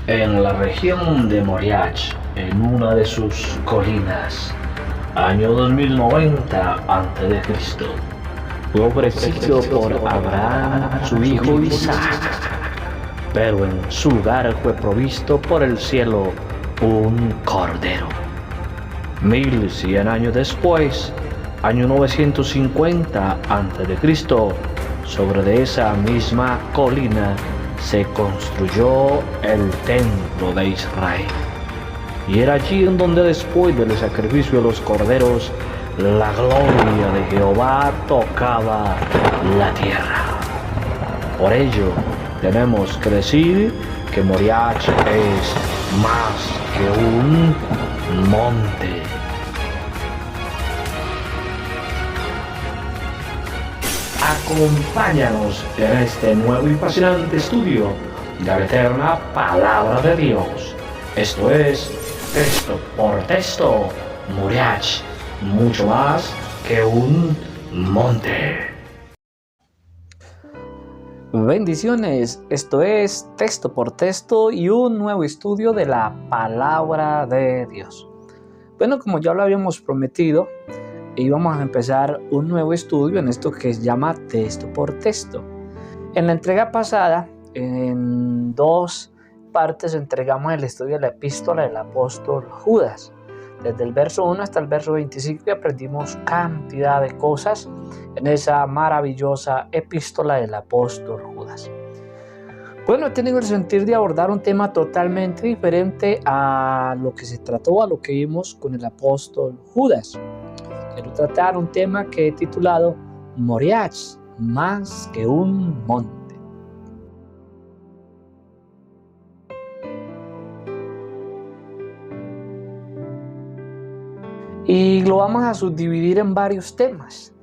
En la región de Moriach, en una de sus colinas, año 2090 a.C., fue ofrecido por Abraham su hijo Isaac, pero en su lugar fue provisto por el cielo un cordero. 1100 años después, año 950 a.C., sobre de esa misma colina se construyó el templo de Israel. Y era allí en donde después del sacrificio de los corderos, la gloria de Jehová tocaba la tierra. Por ello, tenemos que decir que Moriach es más que un monte. Acompáñanos en este nuevo y fascinante estudio de la eterna Palabra de Dios. Esto es Texto por Texto, Moriach, mucho más que un monte. Bendiciones, esto es Texto por Texto y un nuevo estudio de la Palabra de Dios. Bueno, como ya lo habíamos prometido, íbamos a empezar un nuevo estudio en esto que se llama Texto por Texto. En la entrega pasada, en dos partes, entregamos el estudio de la epístola del apóstol Judas. Desde el verso 1 hasta el verso 25 aprendimos cantidad de cosas en esa maravillosa epístola del apóstol Judas. Bueno, he tenido el sentir de abordar un tema totalmente diferente a lo que se trató, a lo que vimos con el apóstol Judas. Quiero tratar un tema que he titulado Moriach, más que un monte. Y lo vamos a subdividir en varios temas.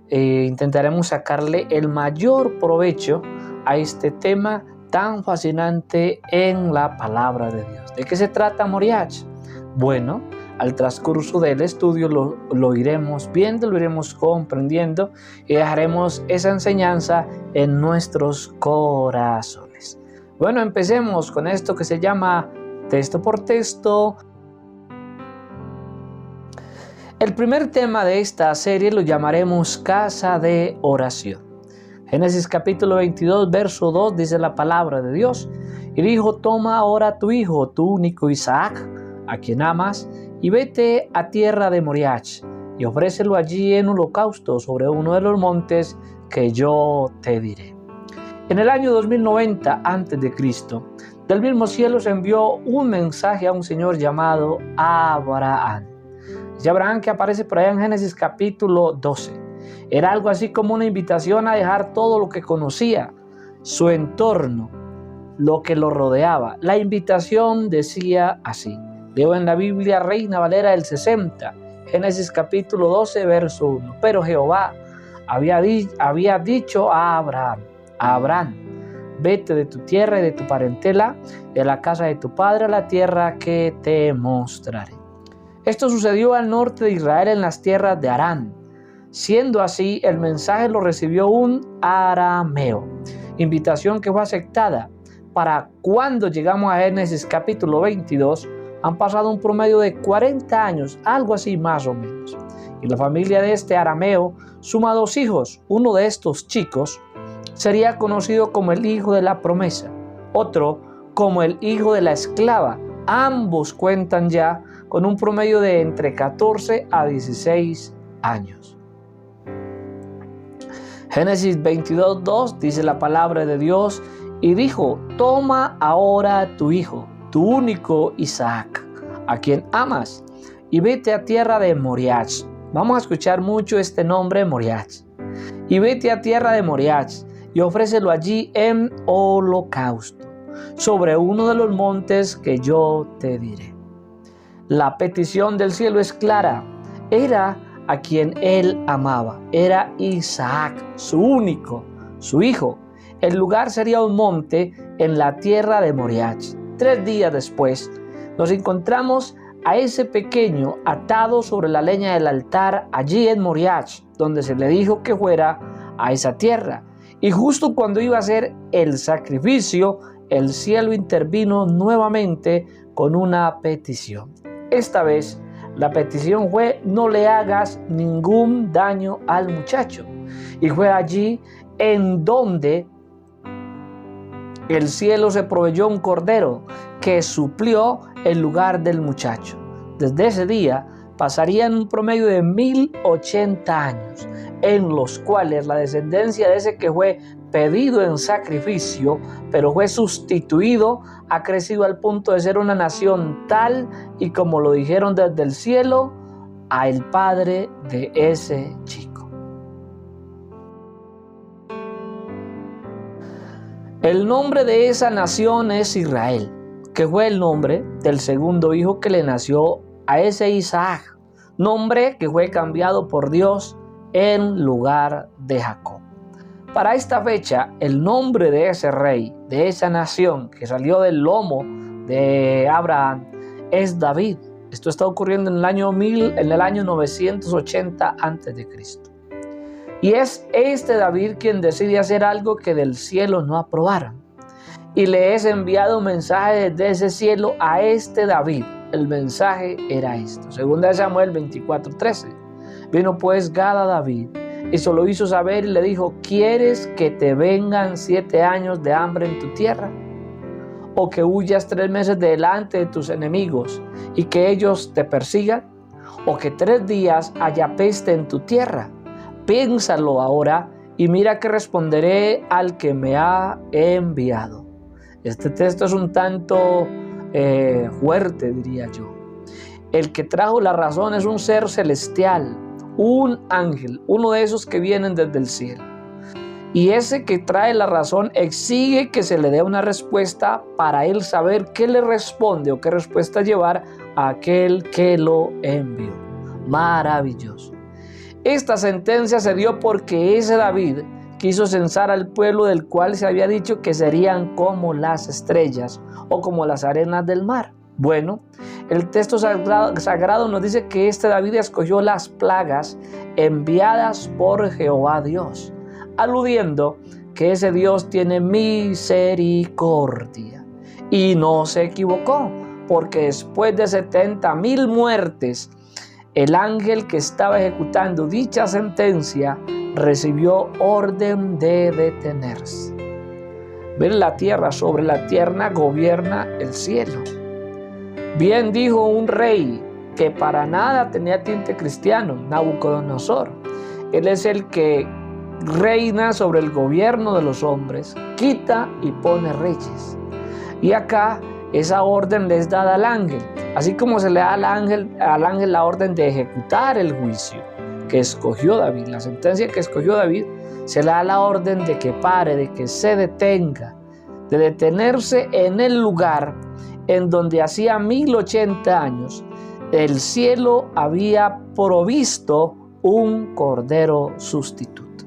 Intentaremos sacarle el mayor provecho a este tema tan fascinante en la palabra de Dios. ¿De qué se trata Moriach? Bueno, al transcurso del estudio lo iremos viendo, lo iremos comprendiendo y dejaremos esa enseñanza en nuestros corazones. Bueno, empecemos con esto que se llama Texto por Texto. El primer tema de esta serie lo llamaremos Casa de Oración. Génesis capítulo 22, verso 2 dice la palabra de Dios. Y dijo, toma ahora tu hijo, tu único Isaac, a quien amas, y vete a tierra de Moriach, y ofrécelo allí en holocausto sobre uno de los montes que yo te diré. En el año 2090 a.C., del mismo cielo se envió un mensaje a un señor llamado Abraham. Y Abraham, que aparece por allá en Génesis capítulo 12. Era algo así como una invitación a dejar todo lo que conocía, su entorno, lo que lo rodeaba. La invitación decía así. Leo en la Biblia Reina Valera del 60, Génesis capítulo 12, verso 1. Pero Jehová había dicho a Abraham, vete de tu tierra y de tu parentela, de la casa de tu padre, a la tierra que te mostraré. Esto sucedió al norte de Israel en las tierras de Harán. Siendo así, el mensaje lo recibió un arameo, invitación que fue aceptada. Para cuando llegamos a Génesis capítulo 22, han pasado un promedio de 40 años, algo así más o menos. Y la familia de este arameo suma 2 hijos. Uno de estos chicos sería conocido como el hijo de la promesa, otro como el hijo de la esclava. Ambos cuentan ya con un promedio de entre 14 a 16 años. Génesis 22:2 dice la palabra de Dios, y dijo, toma ahora tu hijo, tu único Isaac, a quien amas, y vete a tierra de Moriach. Vamos a escuchar mucho este nombre, Moriach. Y vete a tierra de Moriach, y ofrécelo allí en holocausto, sobre uno de los montes que yo te diré. La petición del cielo es clara. Era a quien él amaba. Era Isaac, su único, su hijo. El lugar sería un monte en la tierra de Moriach. 3 días después, nos encontramos a ese pequeño atado sobre la leña del altar allí en Moriach, donde se le dijo que fuera a esa tierra. Y justo cuando iba a hacer el sacrificio, el cielo intervino nuevamente con una petición. Esta vez la petición fue: no le hagas ningún daño al muchacho. Y fue allí en donde el cielo se proveyó un cordero que suplió el lugar del muchacho. Desde ese día pasarían un promedio de 1080 años, en los cuales la descendencia de ese que fue pedido en sacrificio, pero fue sustituido, ha crecido al punto de ser una nación tal y como lo dijeron desde el cielo a el padre de ese chico. El nombre de esa nación es Israel, que fue el nombre del segundo hijo que le nació a ese Isaac, nombre que fue cambiado por Dios en lugar de Jacob. Para esta fecha, el nombre de ese rey, de esa nación que salió del lomo de Abraham, es David. Esto está ocurriendo en el año 980 a.C. Y es este David quien decide hacer algo que del cielo no aprobaron. Y le es enviado un mensaje desde ese cielo a este David. El mensaje era esto. Segunda de Samuel 24:13. Vino pues Gad a David y se lo hizo saber y le dijo: ¿quieres que te vengan 7 años de hambre en tu tierra? ¿O que huyas 3 meses delante de tus enemigos y que ellos te persigan? ¿O que 3 días haya peste en tu tierra? Piénsalo ahora y mira que responderé al que me ha enviado. Este texto es un tanto fuerte, diría yo. El que trajo la razón es un ser celestial, un ángel, uno de esos que vienen desde el cielo. Y ese que trae la razón exige que se le dé una respuesta para él saber qué le responde o qué respuesta llevar a aquel que lo envió. Maravilloso. Esta sentencia se dio porque ese David quiso censar al pueblo del cual se había dicho que serían como las estrellas o como las arenas del mar. Bueno, el texto sagrado nos dice que este David escogió las plagas enviadas por Jehová Dios, aludiendo que ese Dios tiene misericordia. Y no se equivocó, porque después de 70,000 muertes, el ángel que estaba ejecutando dicha sentencia recibió orden de detenerse. Ven, la tierra, sobre la tierra gobierna el cielo. Bien dijo un rey que para nada tenía tinte cristiano, Nabucodonosor. Él es el que reina sobre el gobierno de los hombres, quita y pone reyes. Y acá esa orden le es dada al ángel, así como se le da al ángel la orden de ejecutar el juicio que escogió David, la sentencia que escogió David, se le da la orden de que pare, de que se detenga, de detenerse en el lugar en donde hacía 1080 años el cielo había provisto un cordero sustituto.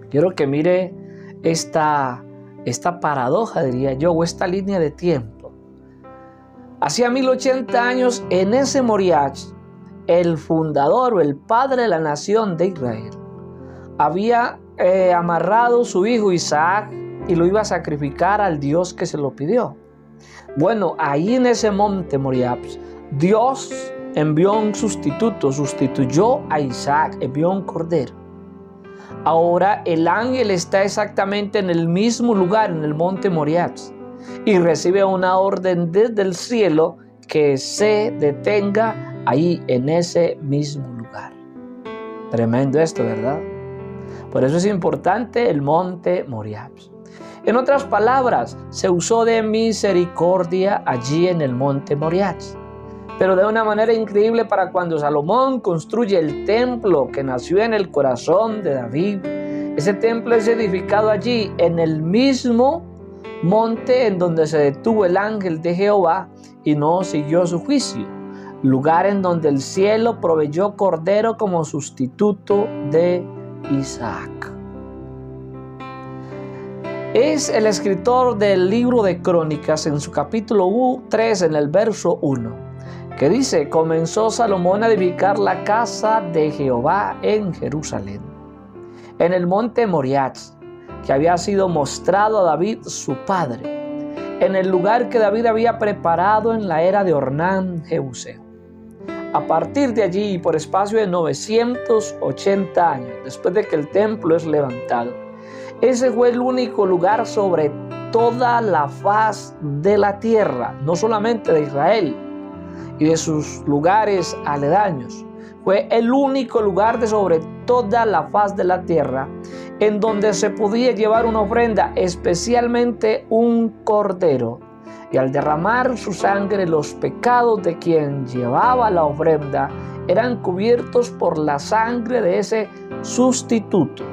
Quiero que mire esta paradoja, diría yo, o esta línea de tiempo. Hacía 1080 años, en ese Moriach, el fundador o el padre de la nación de Israel había amarrado su hijo Isaac y lo iba a sacrificar al Dios que se lo pidió. Bueno, ahí en ese monte Moriah, Dios envió un sustituyó a Isaac, envió un cordero. Ahora el ángel está exactamente en el mismo lugar, en el monte Moriah, y recibe una orden desde el cielo que se detenga ahí en ese mismo lugar. Tremendo esto, ¿verdad? Por eso es importante el monte Moriah. En otras palabras, se usó de misericordia allí en el monte Moriah, pero de una manera increíble para cuando Salomón construye el templo que nació en el corazón de David. Ese templo es edificado allí en el mismo monte en donde se detuvo el ángel de Jehová y no siguió su juicio, lugar en donde el cielo proveyó cordero como sustituto de Isaac. Es el escritor del libro de Crónicas en su capítulo 3, en el verso 1, que dice: comenzó Salomón a edificar la casa de Jehová en Jerusalén, en el monte Moriah, que había sido mostrado a David su padre. en el lugar que David había preparado en la era de Ornán Jebuseo. A partir de allí, por espacio de 980 años, después de que el templo es levantado, ese fue el único lugar sobre toda la faz de la tierra, no solamente de Israel y de sus lugares aledaños. Fue el único lugar de sobre toda la faz de la tierra en donde se podía llevar una ofrenda, especialmente un cordero. Y al derramar su sangre, los pecados de quien llevaba la ofrenda eran cubiertos por la sangre de ese sustituto.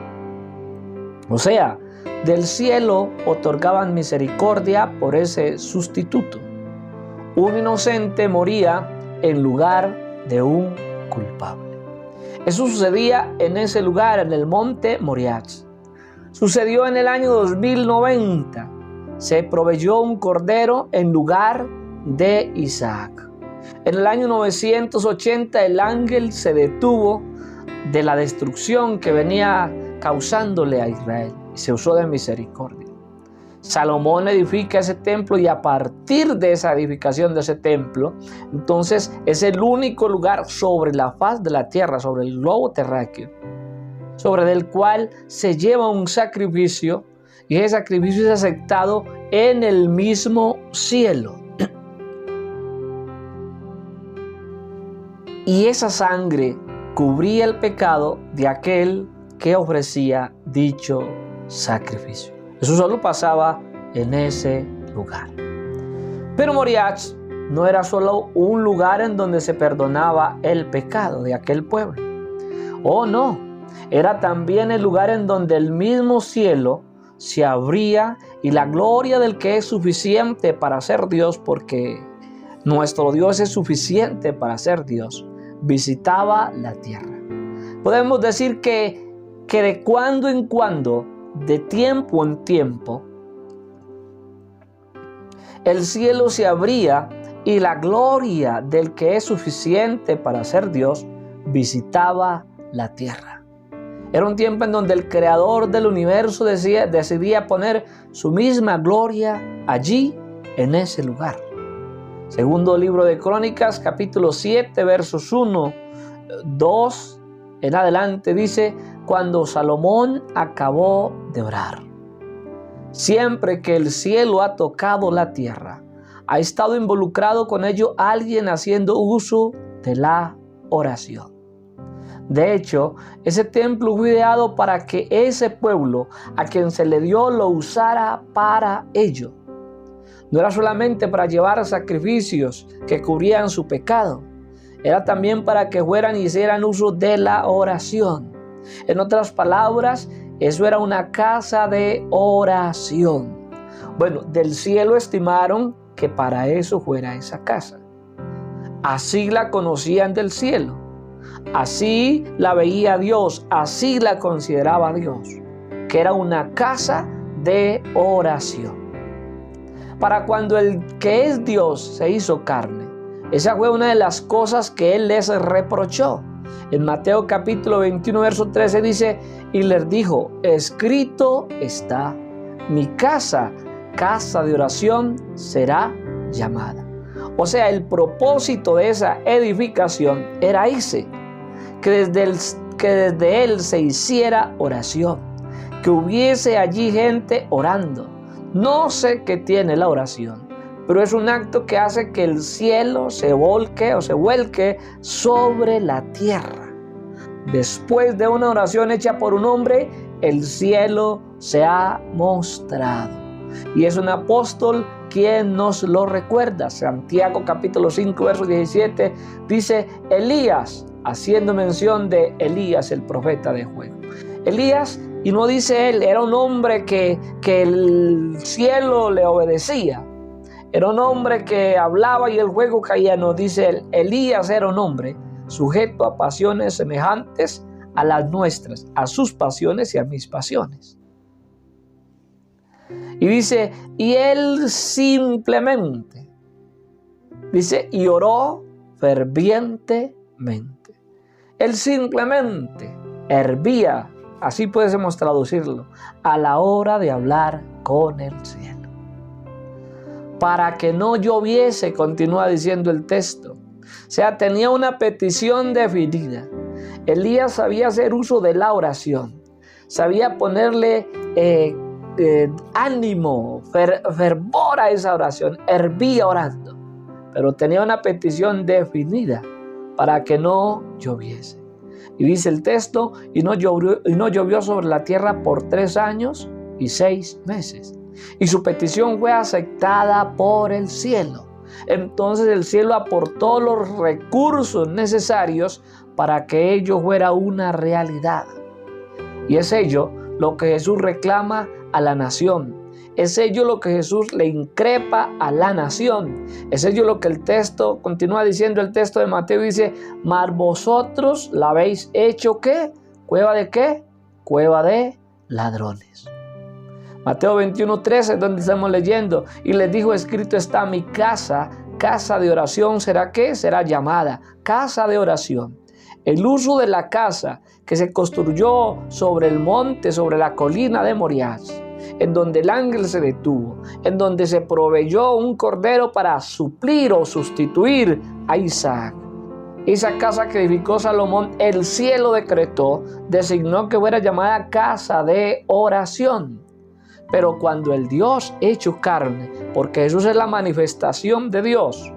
O sea, del cielo otorgaban misericordia por ese sustituto. Un inocente moría en lugar de un culpable. Eso sucedía en ese lugar, en el monte Moriah. Sucedió en el año 2090. Se proveyó un cordero en lugar de Isaac. En el año 980 el ángel se detuvo de la destrucción que venía causándole a Israel y se usó de misericordia. Salomón edifica ese templo y a partir de esa edificación de ese templo, entonces es el único lugar sobre la faz de la tierra, sobre el globo terráqueo, sobre el cual se lleva un sacrificio y ese sacrificio es aceptado en el mismo cielo. Y esa sangre cubría el pecado de aquel que ofrecía dicho sacrificio. Eso solo pasaba en ese lugar. Pero Moriah no era solo un lugar en donde se perdonaba el pecado de aquel pueblo. Oh, no. Era también el lugar en donde el mismo cielo se abría y la gloria del que es suficiente para ser Dios, porque nuestro Dios es suficiente para ser Dios, visitaba la tierra. Podemos decir que de cuando en cuando, de tiempo en tiempo, el cielo se abría y la gloria del que es suficiente para ser Dios visitaba la tierra. Era un tiempo en donde el creador del universo decidía poner su misma gloria allí, en ese lugar. Segundo libro de Crónicas, capítulo 7, versos 1, 2 en adelante, dice: cuando Salomón acabó de orar. Siempre que el cielo ha tocado la tierra, ha estado involucrado con ello alguien haciendo uso de la oración. De hecho, ese templo fue ideado para que ese pueblo a quien se le dio lo usara para ello. No era solamente para llevar sacrificios que cubrían su pecado, era también para que fueran y hicieran uso de la oración. En otras palabras, eso era una casa de oración. Bueno, del cielo estimaron que para eso fuera esa casa. Así la conocían del cielo. Así la veía Dios, así la consideraba Dios, que era una casa de oración. Para cuando el que es Dios se hizo carne, esa fue una de las cosas que Él les reprochó. En Mateo capítulo 21, verso 13 dice: y les dijo, escrito está, mi casa, casa de oración será llamada. O sea, el propósito de esa edificación era ese, que desde él se hiciera oración, que hubiese allí gente orando. No sé qué tiene la oración, pero es un acto que hace que el cielo se volque o se vuelque sobre la tierra. Después de una oración hecha por un hombre, el cielo se ha mostrado. Y es un apóstol quien nos lo recuerda. Santiago capítulo 5, verso 17 dice: Elías, haciendo mención de Elías, el profeta de fuego. Elías, y no dice él, era un hombre que el cielo le obedecía. Era un hombre que hablaba y el fuego caía. No dice él, Elías era un hombre sujeto a pasiones semejantes a las nuestras, a sus pasiones y a mis pasiones. Y dice, y él simplemente, dice, y oró fervientemente. Él simplemente hervía, así podemos traducirlo, a la hora de hablar con el cielo. para que no lloviese, continúa diciendo el texto. O sea, tenía una petición definida. Elías sabía hacer uso de la oración, sabía ponerle ánimo, fervor a esa oración, hervía orando, pero tenía una petición definida para que no lloviese. Y dice el texto, y no llovió sobre la tierra por 3 años y 6 meses. Y su petición fue aceptada por el cielo. Entonces el cielo aportó los recursos necesarios para que ello fuera una realidad. Y es ello lo que Jesús reclama a la nación. Es ello lo que Jesús le increpa a la nación. Es ello lo que el texto, continúa diciendo el texto de Mateo, dice, mas vosotros la habéis hecho, ¿qué? ¿Cueva de qué? Cueva de ladrones. Mateo 21:13 es donde estamos leyendo. Y les dijo, escrito está, mi casa, casa de oración, ¿será qué? Será llamada casa de oración. El uso de la casa que se construyó sobre el monte, sobre la colina de Moriah, en donde el ángel se detuvo, en donde se proveyó un cordero para suplir o sustituir a Isaac. Esa casa que edificó Salomón, el cielo decretó, designó que fuera llamada casa de oración. Pero cuando el Dios hecho carne, porque Jesús es la manifestación de Dios,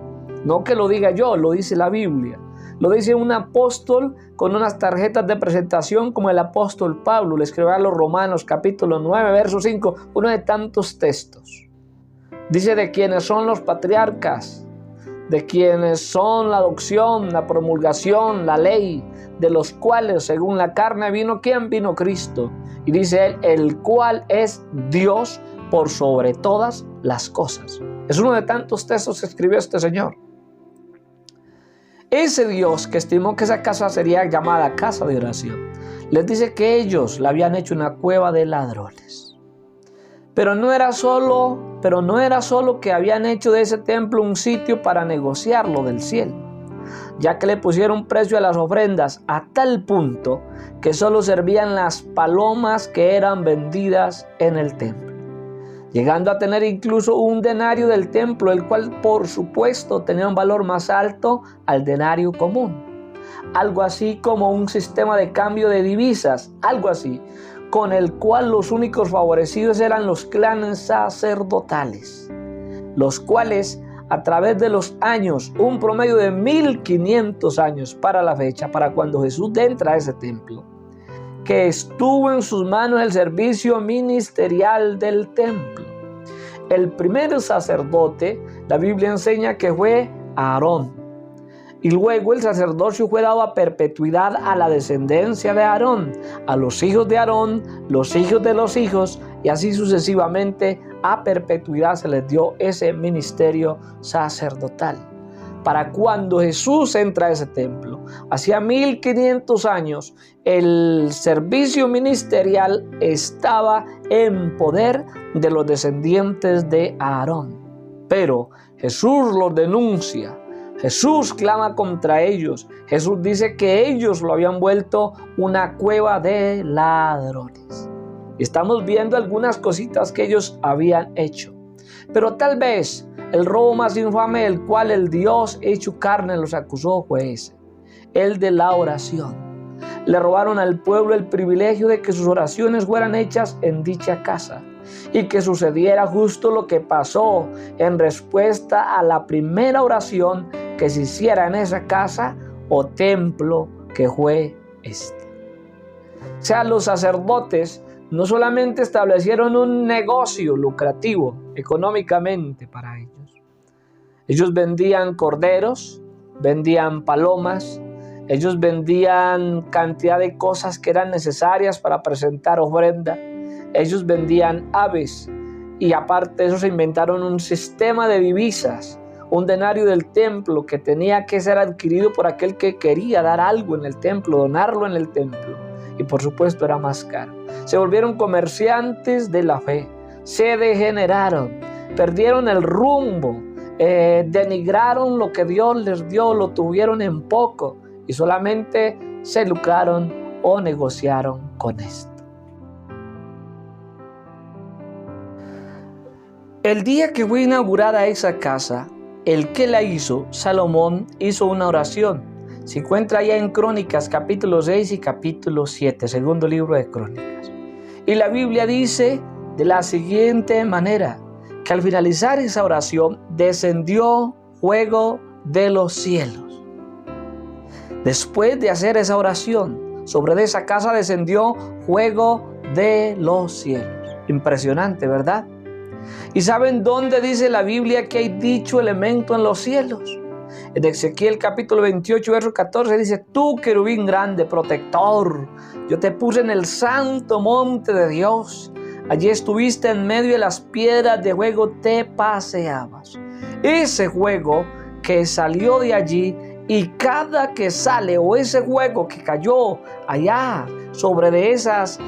no que lo diga yo, lo dice la Biblia, lo dice un apóstol con unas tarjetas de presentación como el apóstol Pablo, le escribió a los Romanos capítulo 9, verso 5, uno de tantos textos. Dice de quienes son los patriarcas, de quienes son la adopción, la promulgación, la ley, de los cuales según la carne vino, ¿quién? Vino Cristo. Y dice él, el cual es Dios por sobre todas las cosas. Es uno de tantos textos que escribió este señor. Ese Dios que estimó que esa casa sería llamada casa de oración, les dice que ellos la habían hecho una cueva de ladrones. Pero no era solo que habían hecho de ese templo un sitio para negociar lo del cielo, ya que le pusieron precio a las ofrendas a tal punto que solo servían las palomas que eran vendidas en el templo, llegando a tener incluso un denario del templo, el cual por supuesto tenía un valor más alto al denario común. Algo así como un sistema de cambio de divisas, algo así, con el cual los únicos favorecidos eran los clanes sacerdotales, los cuales a través de los años, un promedio de 1500 años para la fecha, para cuando Jesús entra a ese templo, que estuvo en sus manos el servicio ministerial del templo. El primer sacerdote, la Biblia enseña que fue Aarón. Y luego el sacerdocio fue dado a perpetuidad a la descendencia de Aarón, a los hijos de Aarón, los hijos de los hijos, y así sucesivamente a perpetuidad se les dio ese ministerio sacerdotal. Para cuando Jesús entra a ese templo, hacía 1500 años, el servicio ministerial estaba en poder de los descendientes de Aarón. Pero Jesús los denuncia. Jesús clama contra ellos. Jesús dice que ellos lo habían vuelto una cueva de ladrones. Y estamos viendo algunas cositas que ellos habían hecho. Pero tal vez el robo más infame del cual el Dios hecho carne los acusó fue ese, el de la oración. Le robaron al pueblo el privilegio de que sus oraciones fueran hechas en dicha casa y que sucediera justo lo que pasó en respuesta a la primera oración que se hiciera en esa casa o templo que fue este. O sea, los sacerdotes no solamente establecieron un negocio lucrativo económicamente para ellos. Ellos vendían corderos, vendían palomas, ellos vendían cantidad de cosas que eran necesarias para presentar ofrenda. Ellos vendían aves y aparte de eso se inventaron un sistema de divisas, un denario del templo que tenía que ser adquirido por aquel que quería dar algo en el templo, donarlo en el templo. Y por supuesto era más caro. Se volvieron comerciantes de la fe, se degeneraron, perdieron el rumbo, denigraron lo que Dios les dio, lo tuvieron en poco y solamente se lucraron o negociaron con esto. El día que fue inaugurada esa casa, el que la hizo, Salomón, hizo una oración. Se encuentra allá en Crónicas, capítulo 6 y capítulo 7, segundo libro de Crónicas. Y la Biblia dice de la siguiente manera, que al finalizar esa oración, descendió fuego de los cielos. Después de hacer esa oración, sobre esa casa descendió fuego de los cielos. Impresionante, ¿verdad? ¿Y saben dónde dice la Biblia que hay dicho elemento en los cielos? En Ezequiel capítulo 28, verso 14 dice: tú, querubín grande, protector, yo te puse en el santo monte de Dios. Allí estuviste en medio de las piedras de fuego, te paseabas. Ese fuego que salió de allí, y cada que sale, o ese fuego que cayó allá sobre esos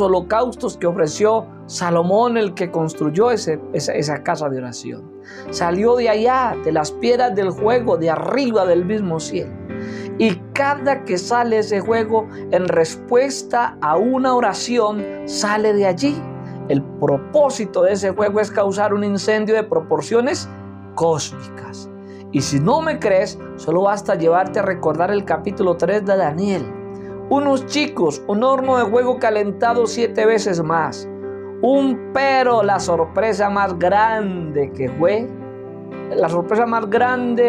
holocaustos que ofreció Salomón, el que construyó esa casa de oración, salió de allá, de las piedras del fuego, de arriba del mismo cielo. Y cada que sale ese fuego en respuesta a una oración, sale de allí. El propósito de ese fuego es causar un incendio de proporciones cósmicas. Y si no me crees, solo basta llevarte a recordar el capítulo 3 de Daniel. Unos chicos, un horno de fuego calentado 7 veces más. Pero la sorpresa más grande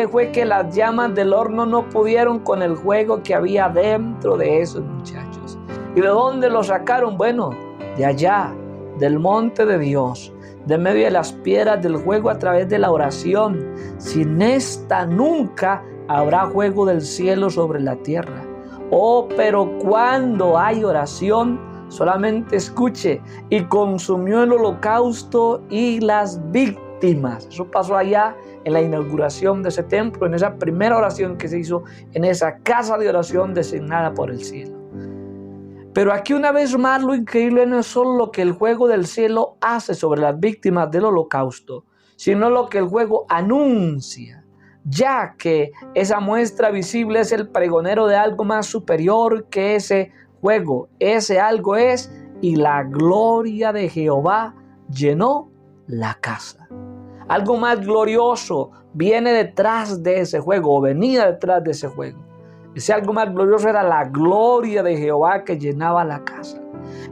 fue que las llamas del horno no pudieron con el fuego que había dentro de esos muchachos. ¿Y de dónde lo sacaron? Bueno, de allá, del monte de Dios, de medio de las piedras del fuego, a través de la oración. Sin esta nunca habrá fuego del cielo sobre la tierra. Oh, pero cuando hay oración, solamente escuche: y consumió el holocausto y las víctimas. Eso pasó allá en la inauguración de ese templo, en esa primera oración que se hizo en esa casa de oración designada por el cielo. Pero aquí una vez más lo increíble no es solo lo que el fuego del cielo hace sobre las víctimas del holocausto, sino lo que el fuego anuncia, ya que esa muestra visible es el pregonero de algo más superior que ese fuego. Ese algo es: y la gloria de Jehová llenó la casa. Algo más glorioso viene detrás de ese fuego, o venía detrás de ese fuego. Ese algo más glorioso era la gloria de Jehová que llenaba la casa.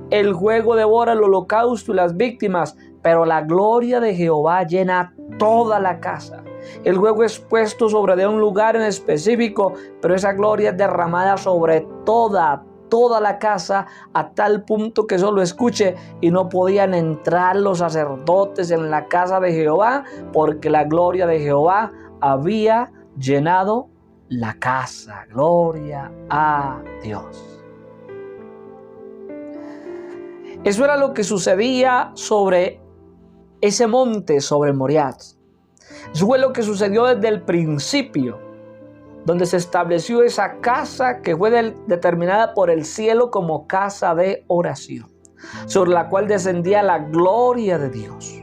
El fuego devora el holocausto y las víctimas, pero la gloria de Jehová llena toda la casa. El fuego es puesto sobre de un lugar en específico, pero esa gloria es derramada sobre toda la casa, a tal punto que solo escuche, y no podían entrar los sacerdotes en la casa de Jehová, porque la gloria de Jehová había llenado la casa. Gloria a Dios. Eso era lo que sucedía sobre ese monte, sobre Moriah. Eso fue lo que sucedió desde el principio, donde se estableció esa casa que fue determinada por el cielo como casa de oración, sobre la cual descendía la gloria de Dios,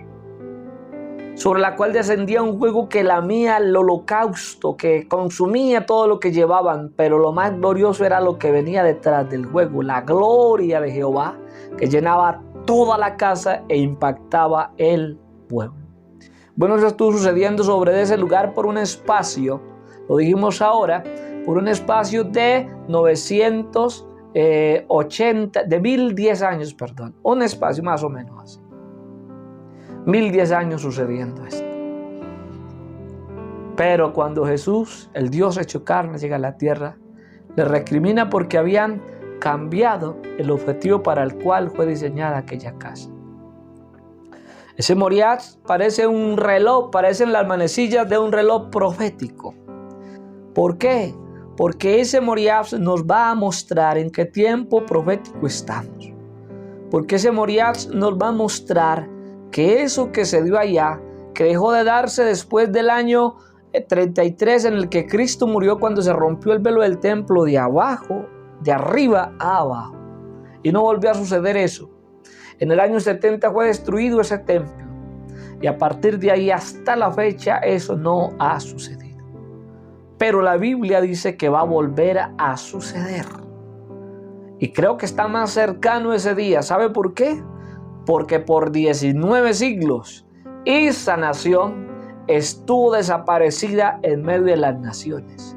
sobre la cual descendía un fuego que lamía el holocausto, que consumía todo lo que llevaban, pero lo más glorioso era lo que venía detrás del fuego, la gloria de Jehová que llenaba toda la casa e impactaba el pueblo. Bueno, eso estuvo sucediendo sobre ese lugar por un espacio, lo dijimos ahora, por un espacio de 1010 años, un espacio más o menos así. 1010 años sucediendo esto. Pero cuando Jesús, el Dios hecho carne, llega a la tierra, le recrimina porque habían cambiado el objetivo para el cual fue diseñada aquella casa. Ese Moriah parece un reloj, parecen las manecillas de un reloj profético. ¿Por qué? Porque ese Moriah nos va a mostrar en qué tiempo profético estamos. Porque ese Moriah nos va a mostrar que eso que se dio allá, que dejó de darse después del año 33 en el que Cristo murió, cuando se rompió el velo del templo de arriba a abajo. Y no volvió a suceder eso. En el año 70 fue destruido ese templo. Y a partir de ahí hasta la fecha eso no ha sucedido. Pero la Biblia dice que va a volver a suceder. Y creo que está más cercano ese día. ¿Sabe por qué? Porque por 19 siglos esa nación estuvo desaparecida en medio de las naciones.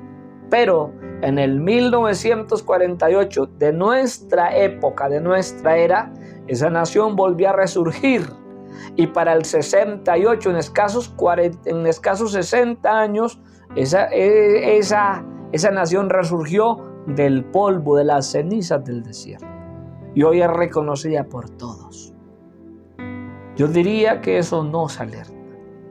Pero en el 1948 de nuestra época, de nuestra era, esa nación volvió a resurgir. Y para el 68, en escasos 60 años, esa nación resurgió del polvo, de las cenizas del desierto. Y hoy es reconocida por todos. Yo diría que eso nos alerta.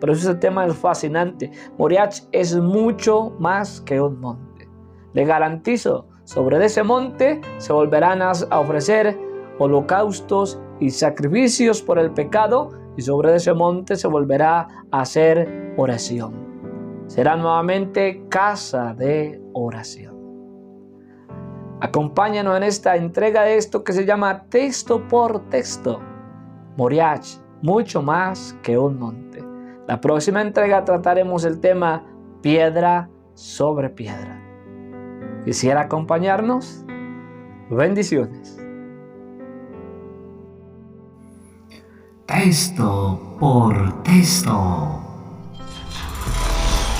Pero ese tema es fascinante. Moriach es mucho más que un monte. Le garantizo, sobre ese monte se volverán a ofrecer holocaustos y sacrificios por el pecado, y sobre ese monte se volverá a hacer oración. Será nuevamente casa de oración. Acompáñanos en esta entrega de esto que se llama Texto por Texto. Moriach, mucho más que un monte. La próxima entrega trataremos el tema piedra sobre piedra. ¿Quisiera acompañarnos? Bendiciones. Texto por texto.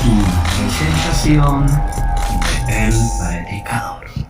Una presentación de El Predicador.